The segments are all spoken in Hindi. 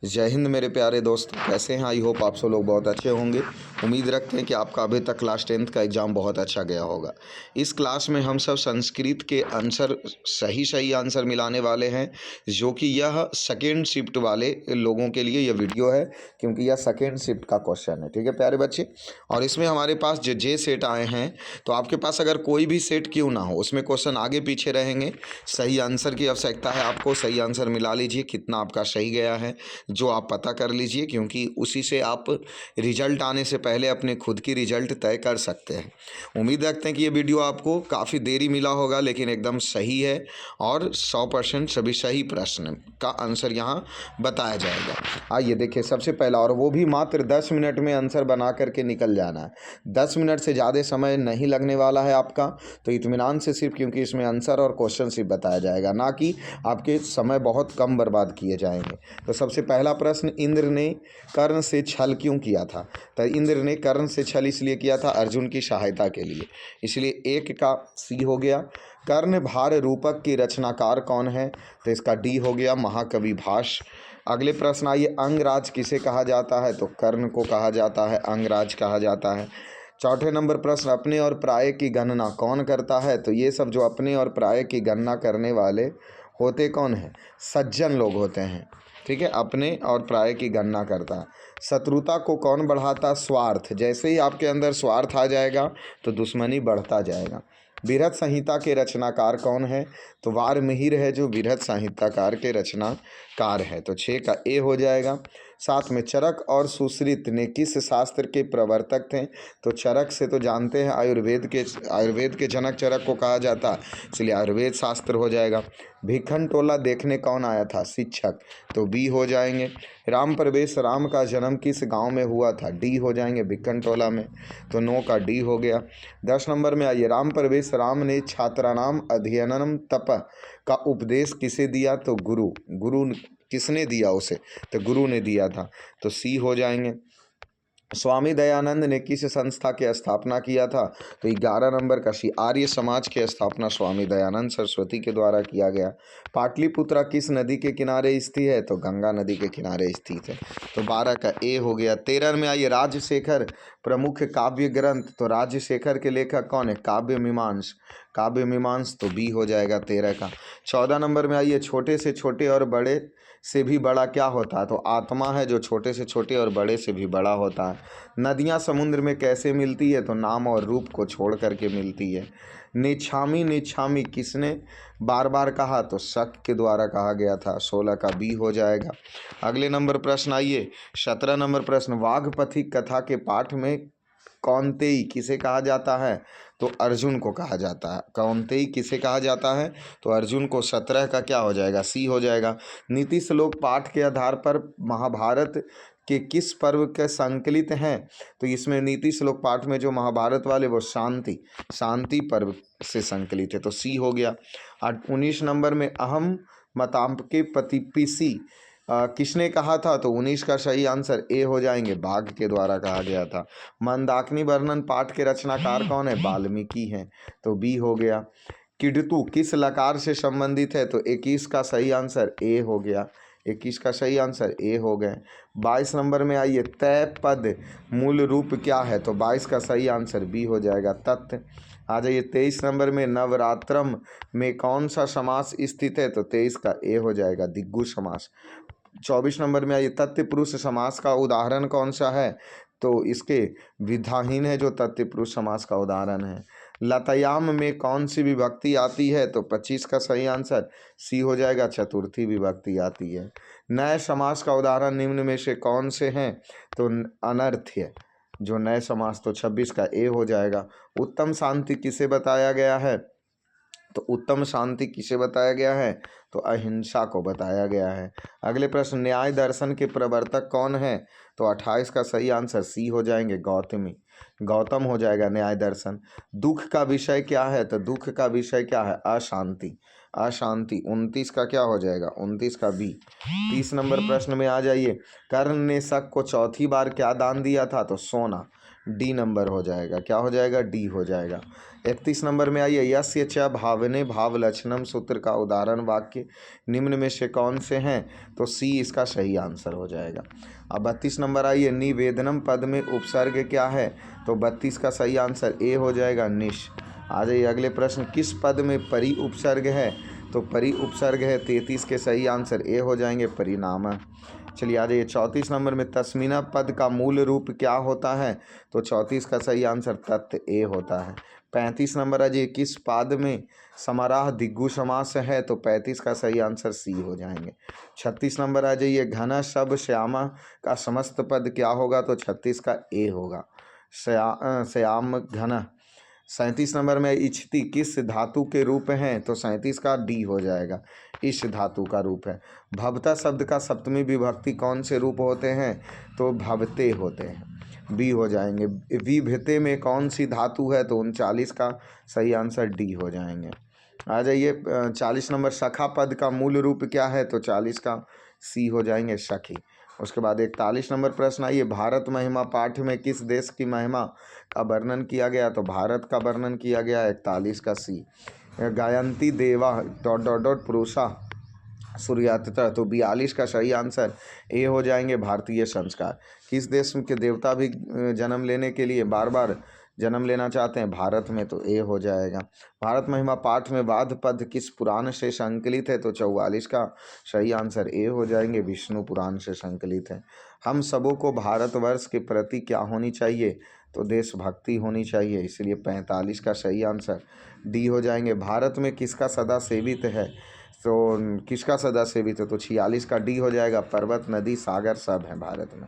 जय हिंद मेरे प्यारे दोस्तों, कैसे हैं? आई होप आप सब लोग बहुत अच्छे होंगे। उम्मीद रखते हैं कि आपका अभी तक क्लास 10th का एग्ज़ाम बहुत अच्छा गया होगा। इस क्लास में हम सब संस्कृत के आंसर सही आंसर मिलाने वाले हैं, जो कि यह सेकेंड शिफ्ट वाले लोगों के लिए यह वीडियो है, क्योंकि यह सेकेंड शिफ्ट का क्वेश्चन है। ठीक है प्यारे बच्चे, और इसमें हमारे पास जो जे सेट आए हैं, तो आपके पास अगर कोई भी सेट क्यों ना हो, उसमें क्वेश्चन आगे पीछे रहेंगे। सही आंसर की आवश्यकता है आपको, सही आंसर मिला लीजिए, कितना आपका सही गया है जो आप पता कर लीजिए, क्योंकि उसी से आप रिजल्ट आने से पहले अपने खुद की रिजल्ट तय कर सकते हैं। उम्मीद रखते हैं कि ये वीडियो आपको काफ़ी देरी मिला होगा, लेकिन एकदम सही है और 100% सभी सही प्रश्न का आंसर यहाँ बताया जाएगा। आइए देखिए, सबसे पहला, और वो भी मात्र 10 मिनट में आंसर बना करके निकल जाना है। 10 मिनट से ज़्यादा समय नहीं लगने वाला है आपका, तो इत्मीनान से सिर्फ, क्योंकि इसमें आंसर और क्वेश्चन सिर्फ बताया जाएगा, ना कि आपके समय बहुत कम बर्बाद किए जाएंगे। तो सबसे पहला प्रश्न, इंद्र ने कर्ण से छल क्यों किया था? तो इंद्र ने कर्ण से छल इसलिए किया था अर्जुन की सहायता के लिए, इसलिए एक का सी हो गया। कर्ण भार रूपक की रचनाकार कौन है? तो इसका डी हो गया, महाकवि भास। अगले प्रश्न आइए, अंगराज किसे कहा जाता है? तो कर्ण को कहा जाता है, अंगराज कहा जाता है। चौथे नंबर प्रश्न, अपने और पराये की गणना कौन करता है? तो ये सब जो अपने और पराये की गणना करने वाले होते कौन हैं? सज्जन लोग होते हैं। ठीक है, अपने और पराये की गणना करता है। शत्रुता को कौन बढ़ाता? स्वार्थ। जैसे ही आपके अंदर स्वार्थ आ जाएगा तो दुश्मनी बढ़ता जाएगा। बृहत संहिता के रचनाकार कौन है? तो वाल्मीकि है जो बृहत संहिताकार के रचनाकार है, तो 6 का ए हो जाएगा। साथ में चरक और सुश्रुत ने किस शास्त्र के प्रवर्तक थे? तो चरक से तो जानते हैं, आयुर्वेद के जनक चरक को कहा जाता है, इसलिए आयुर्वेद शास्त्र हो जाएगा। भिखन टोला देखने कौन आया था? शिक्षक, तो बी हो जाएंगे। राम प्रवेश, राम का जन्म किस गांव में हुआ था? डी हो जाएंगे, भिखन टोला में, तो 9 का डी हो गया। 10 नंबर में आइए, राम प्रवेश, राम ने छात्राणाम अध्ययनम तप का उपदेश किसे दिया? तो गुरु किसने दिया उसे? तो गुरु ने दिया था, तो सी हो जाएंगे। स्वामी दयानंद ने किस संस्था की स्थापना किया था? तो 11 नंबर का सी, आर्य समाज की स्थापना स्वामी दयानंद सरस्वती के द्वारा किया गया। पाटलिपुत्रा किस नदी के किनारे स्थित है? तो गंगा नदी के किनारे स्थित है, तो 12 का ए हो गया। 13 में आइए, राजशेखर प्रमुख काव्य ग्रंथ, तो राजशेखर के लेखक कौन है? काव्य मीमांस, तो बी हो जाएगा 13 का। 14 नंबर में आइए, छोटे से छोटे और बड़े से भी बड़ा क्या होता है? तो आत्मा है, जो छोटे से छोटे और बड़े से भी बड़ा होता है। नदियाँ समुद्र में कैसे मिलती है? तो नाम और रूप को छोड़ करके मिलती है। निछामी किसने बार बार कहा? तो शक के द्वारा कहा गया था, 16 का बी हो जाएगा। अगले नंबर प्रश्न आइए, 17 नंबर प्रश्न, वाघपथी कथा के पाठ में कौनतेई किसे कहा जाता है? तो अर्जुन को कहा जाता है। कौनतेई किसे कहा जाता है? तो अर्जुन को। 17 का क्या हो जाएगा? सी हो जाएगा। नीति श्लोक पाठ के आधार पर महाभारत के किस पर्व के संकलित हैं? तो इसमें नीति श्लोक पाठ में जो महाभारत वाले वो शांति पर्व से संकलित है, तो सी हो गया। 19 नंबर में, अहम मतांके पतिपिसी किसने कहा था? तो 19 का सही आंसर ए हो जाएंगे, बाघ के द्वारा कहा गया था। मंदाकिनी वर्णन पाठ के रचनाकार कौन है? वाल्मीकि हैं, तो बी हो गया। किडतु किस लकार से संबंधित है? तो 21 का सही आंसर ए हो गया, 21 का सही आंसर ए हो गए। 22 नंबर में आइए, तय पद मूल रूप क्या है? तो 22 का सही आंसर बी हो जाएगा, तत्। आ जाइए 23 नंबर में, नवरात्रम में कौन सा समास स्थित है? तो 23 का ए हो जाएगा, दिग्गु समास। 24 नंबर में आइए, तत्पुरुष समास का उदाहरण कौन सा है? तो इसके विधाहीन है जो तत्पुरुष समास का उदाहरण है। लतायाम में कौन सी विभक्ति आती है? तो 25 का सही आंसर सी हो जाएगा, चतुर्थी विभक्ति आती है। नए समास का उदाहरण निम्न में से कौन से हैं? तो अनर्थ्य जो नए समास, तो 26 का ए हो जाएगा। उत्तम शांति किसे बताया गया है? तो उत्तम शांति किसे बताया गया है? तो अहिंसा को बताया गया है। अगले प्रश्न, न्याय दर्शन के प्रवर्तक कौन है? तो 28 का सही आंसर सी हो जाएंगे, गौतम हो जाएगा न्याय दर्शन। दुख का विषय क्या है? तो दुख का विषय क्या है? अशांति। 29 का क्या हो जाएगा? 29 का बी। 30 नंबर प्रश्न में आ जाइए, कर्ण ने शक को चौथी बार क्या दान दिया था? तो सोना। डी नंबर हो जाएगा। क्या हो जाएगा? डी हो जाएगा। 31 नंबर में आइए, यस्य च भावने भाव लक्षणम सूत्र का उदाहरण वाक्य निम्न में से कौन से हैं? तो सी इसका सही आंसर हो जाएगा। अब 32 नंबर आइए, निवेदनम पद में उपसर्ग क्या है? तो 32 का सही आंसर ए हो जाएगा, निश। आ जाइए अगले प्रश्न, किस पद में परि उपसर्ग है? तो परि उपसर्ग है 33 के सही आंसर ए हो जाएंगे, परिणाम। चलिए आ जाइए 34 नंबर में, तस्मीना पद का मूल रूप क्या होता है? तो 34 का सही आंसर तत् ए होता है। 35 नंबर आ जाइए, किस पाद में समाराह दिग्गु समास है? तो 35 का सही आंसर सी हो जाएंगे। 36 नंबर आ जाइए, घन शब श्यामा का समस्त पद क्या होगा? तो 36 का ए होगा, श्याम घन। 37 नंबर में, इच्छति किस धातु के रूप हैं? तो 37 का डी हो जाएगा, इस धातु का रूप है। भवता शब्द का सप्तमी विभक्ति कौन से रूप होते हैं? तो भवते होते हैं, बी हो जाएंगे। विभते में कौन सी धातु है? तो 39 का सही आंसर डी हो जाएंगे। आ जाइए 40 नंबर, सखा पद का मूल रूप क्या है? तो 40 का सी हो जाएंगे, सखी। उसके बाद 41 नंबर प्रश्न आइए, भारत महिमा पाठ में किस देश की महिमा का वर्णन किया गया? तो भारत का वर्णन किया गया, 41 का सी। गायंती देवा डॉट डॉट डॉट पुरुषा सूर्यातिथा, तो 42 का सही आंसर ए हो जाएंगे, भारतीय संस्कार। किस देश के देवता भी जन्म लेने के लिए बार बार जन्म लेना चाहते हैं? भारत में, तो ए हो जाएगा। भारत महिमा पाठ में वाद पद किस पुराण से संकलित है? तो 44 का सही आंसर ए हो जाएंगे, विष्णु पुराण से संकलित है। हम सबों को भारतवर्ष के प्रति क्या होनी चाहिए? तो देशभक्ति होनी चाहिए, इसलिए 45 का सही आंसर डी हो जाएंगे। भारत में किसका सदा सेवित है? तो किसका सदा सेवित है? तो 46 का डी हो जाएगा, पर्वत नदी सागर सब है भारत में।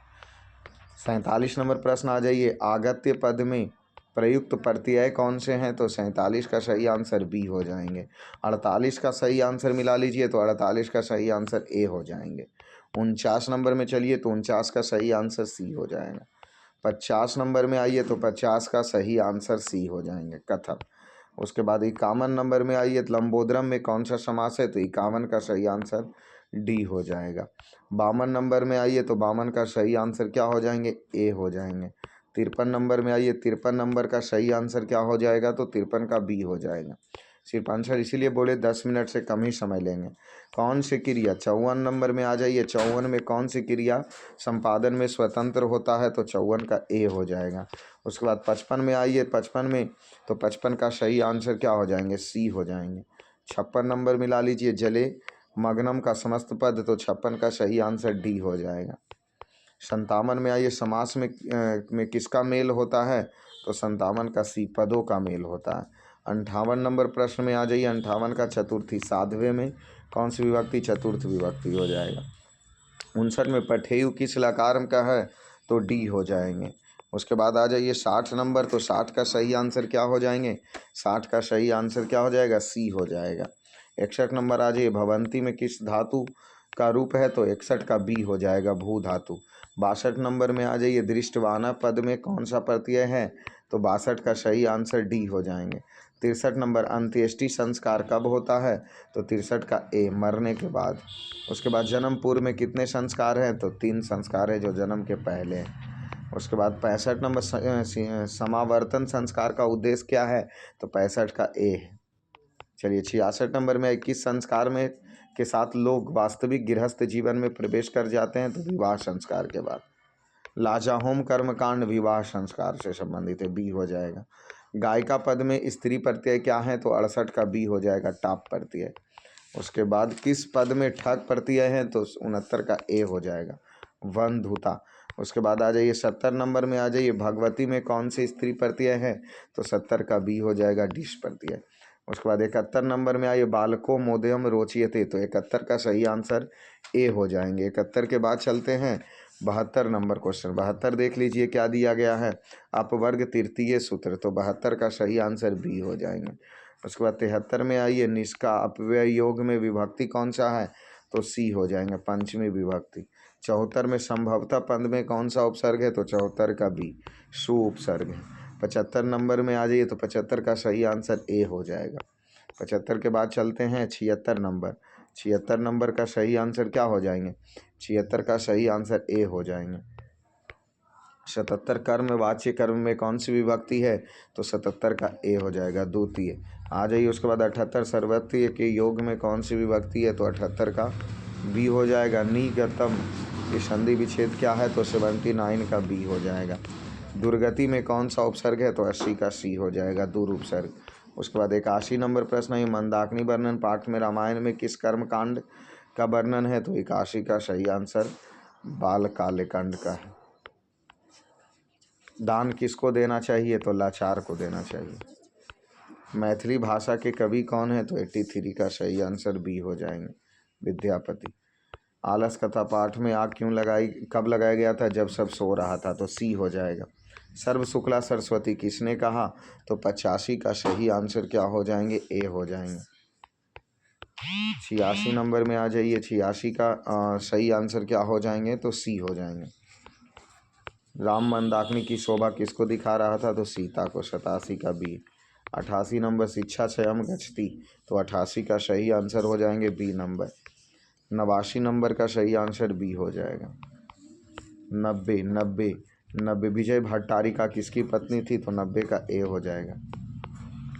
47 नंबर प्रश्न आ जाइए, आगत्य पद में प्रयुक्त प्रत्यय कौन से हैं? तो 47 का सही आंसर बी हो जाएंगे। 48 का सही आंसर मिला लीजिए, तो 48 का सही आंसर ए हो जाएंगे। 49 नंबर में चलिए, तो 49 का सही आंसर सी हो जाएगा। 50 नंबर में आइए, तो 50 का सही आंसर सी हो जाएंगे, कथक। उसके बाद 51 नंबर में आइए, तो लंबोदरम में कौन सा समास है? तो 51 का सही आंसर डी हो जाएगा। 52 नंबर में आइए, तो 52 का सही आंसर क्या हो जाएंगे? ए हो जाएंगे। 53 नंबर में आइए, 53 नंबर का सही आंसर क्या हो जाएगा? तो 53 का बी हो जाएगा। सिर्फ आंसर इसीलिए बोले 10 मिनट से कम ही समय लेंगे। कौन सी क्रिया? 54 नंबर में आ जाइए, 54 में कौन सी क्रिया संपादन में स्वतंत्र होता है? तो 54 का ए हो जाएगा। उसके बाद 55 में आइए, 55 में, तो 55 का सही आंसर क्या हो जाएंगे? सी हो जाएंगे। 56 नंबर मिला लीजिए, जले मग्नम का समस्त पद, तो 56 का सही आंसर डी हो जाएगा। 57 में आइए, समास में किसका मेल होता है? तो 57 का सी, पदों का मेल होता है। 58 नंबर प्रश्न में आ जाइए, 58 का चतुर्थी साधवे में कौन सी विभक्ति? चतुर्थ विभक्ति हो जाएगा। 59 में पठेयु किस लकार का है? तो डी हो जाएंगे। उसके बाद आ जाइए 60 नंबर, तो 60 का सही आंसर क्या हो जाएंगे? 60 का सही आंसर क्या हो जाएगा? सी हो जाएगा। 61 नंबर आ जाइए, भवंती में किस धातु का रूप है? तो 61 का बी हो जाएगा, भू धातु। 62 नंबर में आ जाइए, दृष्टवाना पद में कौन सा प्रत्यय है? तो 62 का सही आंसर डी हो जाएंगे। 63 नंबर, अंत्येष्टि संस्कार कब होता है? तो 63 का ए, मरने के बाद। उसके बाद जन्म पूर्व में कितने संस्कार हैं? तो 3 संस्कार है जो जन्म के पहले हैं। उसके बाद 65 नंबर, समावर्तन संस्कार का उद्देश्य क्या है? तो 65 का ए है। चलिए 66 नंबर में, किस संस्कार में के साथ लोग वास्तविक गृहस्थ जीवन में प्रवेश कर जाते हैं? तो विवाह संस्कार के बाद। लाजाहोम कर्मकांड विवाह संस्कार से संबंधित है, बी हो जाएगा। गायिका पद में स्त्री प्रत्यय क्या है? तो 68 का बी हो जाएगा, टाप प्रत्यय। उसके बाद किस पद में ठग प्रत्यय है? तो 69 का ए हो जाएगा, वंधुता। उसके बाद आ जाइए 70 नंबर में आ जाइए, भगवती में कौन सी स्त्री प्रत्यय है? तो 70 का बी हो जाएगा, डिश प्रत्यय। उसके बाद 71 नंबर में आइए, बालको मोदयम रोचियते, तो 71 का सही आंसर ए हो जाएंगे। 71 के बाद चलते हैं 72 नंबर क्वेश्चन। 72 देख लीजिए क्या दिया गया है, अपवर्ग तृतीय सूत्र, तो 72 का सही आंसर बी हो जाएंगे। उसके बाद 73 में आइए, निष्का अपव्यय योग में विभक्ति कौन सा है? तो सी हो जाएंगे, पंचमी विभक्ति। 74 में संभवतः पद में कौन सा उपसर्ग है? तो 74 का बी, सु उपसर्ग है। 75 नंबर में आ जाइए, तो 75 का सही आंसर ए हो जाएगा। 75 के बाद चलते हैं 76 नंबर। 76 नंबर का सही आंसर क्या हो जाएंगे? 76 का सही आंसर ए हो जाएंगे। 77 कर्मवाच्य कर्म में कौन सी विभक्ति है? तो 77 का ए हो जाएगा, द्वितीय। आ जाइए उसके बाद 78 सर्वत्य के योग में कौन सी विभक्ति है? तो 78 का बी हो जाएगा। निगतम की संधि विच्छेद क्या है? तो 79 का बी हो जाएगा। दुर्गति में कौन सा उपसर्ग है? तो 80 का सी हो जाएगा, दुर उपसर्ग। उसके बाद 81 नंबर प्रश्न है, मंदाकिनी वर्णन पाठ में रामायण में किस कर्मकांड का वर्णन है? तो 81 का सही आंसर बाल काले कांड का है। दान किसको देना चाहिए? तो लाचार को देना चाहिए। मैथिली भाषा के कवि कौन है? तो 83 का सही आंसर बी हो जाएंगे, विद्यापति। आलस कथा पाठ में आग कब लगाया गया था? जब सब सो रहा था, तो सी हो जाएगा। सर्व शुक्ला सरस्वती किसने कहा? तो 85 का सही आंसर क्या हो जाएंगे? ए हो जाएंगे। 86 नंबर में आ जाइए, 86 का सही आंसर क्या हो जाएंगे? तो सी हो जाएंगे। राम मंदाकिनी की शोभा किसको दिखा रहा था? तो सीता को, 87 का बी। 88 नंबर शिक्षा क्षयम गच्छति, तो 88 का सही आंसर हो जाएंगे बी नंबर। 89 नंबर का सही आंसर बी हो जाएगा। 90 विजय भट्टारिका किसकी पत्नी थी? तो 90 का ए हो जाएगा।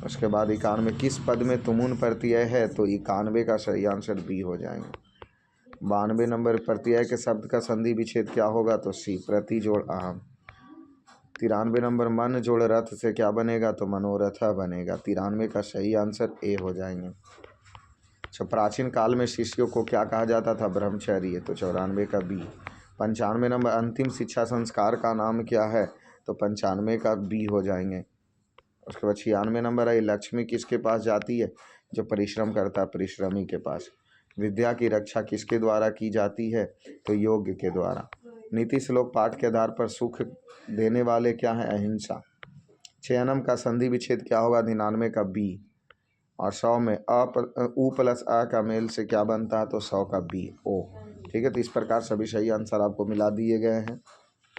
उसके बाद 91 किस पद में तुमुन प्रत्यय है? तो 91 का सही आंसर बी हो जाएंगे। 92 नंबर प्रत्यय के शब्द का संधि विच्छेद क्या होगा? तो सी, प्रति जोड़ अहम। 93 नंबर मन जोड़ रथ से क्या बनेगा? तो मनोरथ बनेगा। 93 का सही आंसर ए हो जाएंगे। अच्छा, प्राचीन काल में शिष्यों को क्या कहा जाता था? ब्रह्मचर्य, तो 94 का बी। 95 नंबर अंतिम शिक्षा संस्कार का नाम क्या है? तो 95 का बी हो जाएंगे। उसके बाद 96 नंबर है, लक्ष्मी किसके पास जाती है? जो परिश्रम करता है, परिश्रमी के पास। विद्या की रक्षा किसके द्वारा की जाती है? तो योग्य के द्वारा। नीति श्लोक पाठ के आधार पर सुख देने वाले क्या है? अहिंसा। 96 का संधि विच्छेद क्या होगा? 99 का बी। और 100 में उ प्लस अ का मेल से क्या बनता है? तो 100 का बी, ओ। ठीक है, तो इस प्रकार सभी सही आंसर आपको मिला दिए गए हैं।